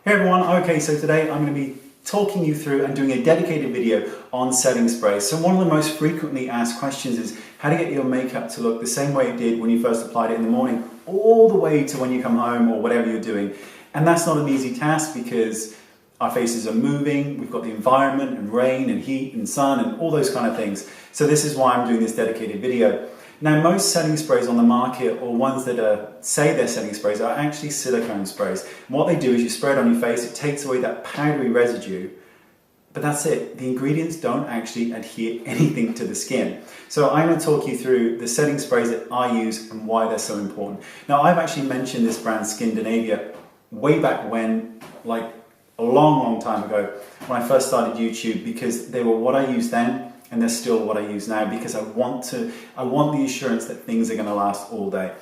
Hey everyone, okay, so today I'm going to be talking you through and doing a dedicated video on setting sprays. So one of the most frequently asked questions is how to get your makeup to look the same way it did when you first applied it in the morning, all the way to when you come home or whatever you're doing. And that's not an easy task because our faces are moving, we've got the environment and rain and heat and sun and all those kind of things. So this is why I'm doing this dedicated video. Now most setting sprays on the market, or ones that say they're setting sprays, are actually silicone sprays. And what they do is you spray it on your face, it takes away that powdery residue, but that's it. The ingredients don't actually adhere anything to the skin. So I'm going to talk you through the setting sprays that I use and why they're so important. Now I've actually mentioned this brand Skindinavia way back when, like a long time ago, when I first started YouTube, because they were what I used then and they're still what I use now, because I want the assurance that things are going to last all day.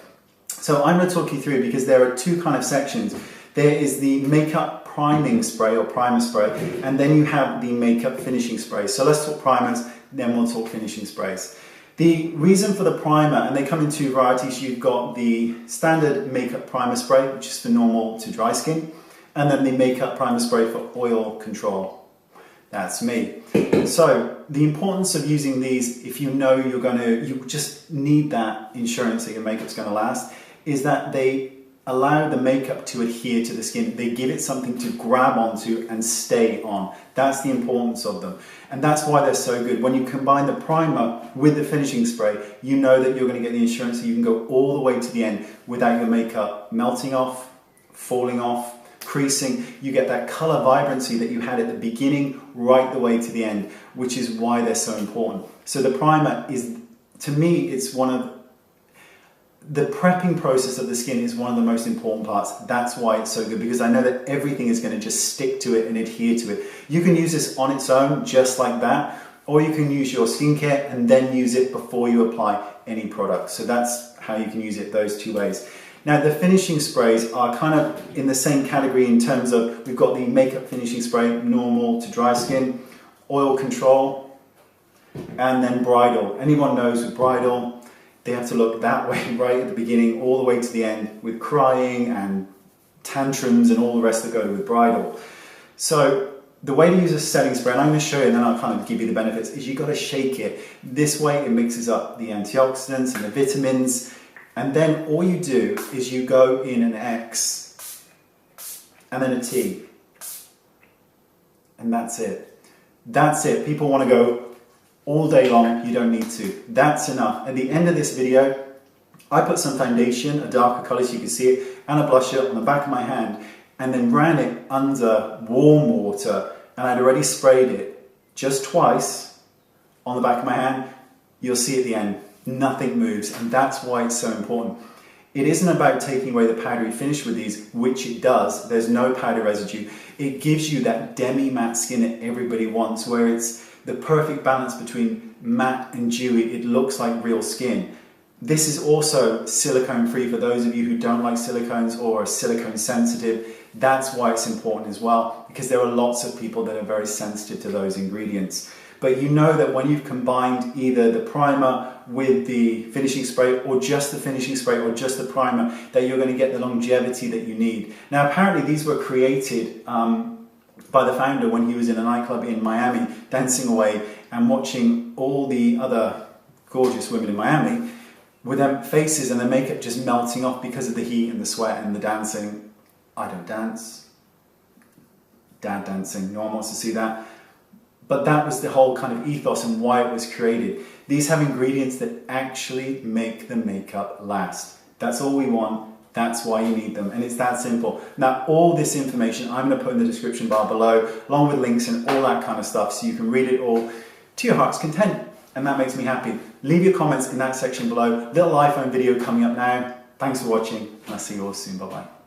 So I'm going to talk you through, because there are two kind of sections. There is the makeup priming spray or primer spray, and then you have the makeup finishing spray. So let's talk primers, then we'll talk finishing sprays. The reason for the primer, and they come in two varieties. You've got the standard makeup primer spray, which is for normal to dry skin, and then the makeup primer spray for oil control. That's me. So the importance of using these, if you know you just need that insurance that your makeup's going to last, is that they allow the makeup to adhere to the skin. They give it something to grab onto and stay on. That's the importance of them. And that's why they're so good. When you combine the primer with the finishing spray, you know that you're going to get the insurance so you can go all the way to the end without your makeup melting off, falling off, creasing. You get that color vibrancy that you had at the beginning right the way to the end, which is why they're so important. So the primer is, to me, it's one of the prepping process of the skin is one of the most important parts. That's why it's so good, because I know that everything is going to just stick to it and adhere to it. You can use this on its own just like that, or you can use your skincare and then use it before you apply any product. So that's how you can use it, those two ways. Now the finishing sprays are kind of in the same category in terms of, we've got the makeup finishing spray, normal to dry skin, oil control, and then bridal. Anyone knows with bridal, they have to look that way right at the beginning all the way to the end, with crying and tantrums and all the rest that go with bridal. So the way to use a setting spray, and I'm going to show you and then I'll kind of give you the benefits, is you've got to shake it. This way it mixes up the antioxidants and the vitamins. And then all you do is you go in an X and then a T. And that's it. That's it. People want to go all day long. You don't need to. That's enough. At the end of this video, I put some foundation, a darker color so you can see it, and a blusher on the back of my hand, and then ran it under warm water. And I'd already sprayed it just twice on the back of my hand. You'll see at the end. Nothing moves, and that's why it's so important. It isn't about taking away the powdery finish with these, which it does. There's no powder residue. It gives you that demi-matte skin that everybody wants, where it's the perfect balance between matte and dewy. It looks like real skin. This is also silicone free for those of you who don't like silicones or are silicone sensitive. That's why it's important as well, because there are lots of people that are very sensitive to those ingredients. But you know that when you've combined either the primer with the finishing spray, or just the finishing spray, or just the primer, that you're going to get the longevity that you need. Now apparently these were created by the founder when he was in a nightclub in Miami, dancing away and watching all the other gorgeous women in Miami with their faces and their makeup just melting off because of the heat and the sweat and the dancing. I don't dance. Dad dancing, no one wants to see that. But that was the whole kind of ethos and why it was created. These have ingredients that actually make the makeup last. That's all we want. That's why you need them. And it's that simple. Now, all this information I'm going to put in the description bar below, along with links and all that kind of stuff, so you can read it all to your heart's content. And that makes me happy. Leave your comments in that section below. Little iPhone video coming up now. Thanks for watching, and I'll see you all soon. Bye-bye.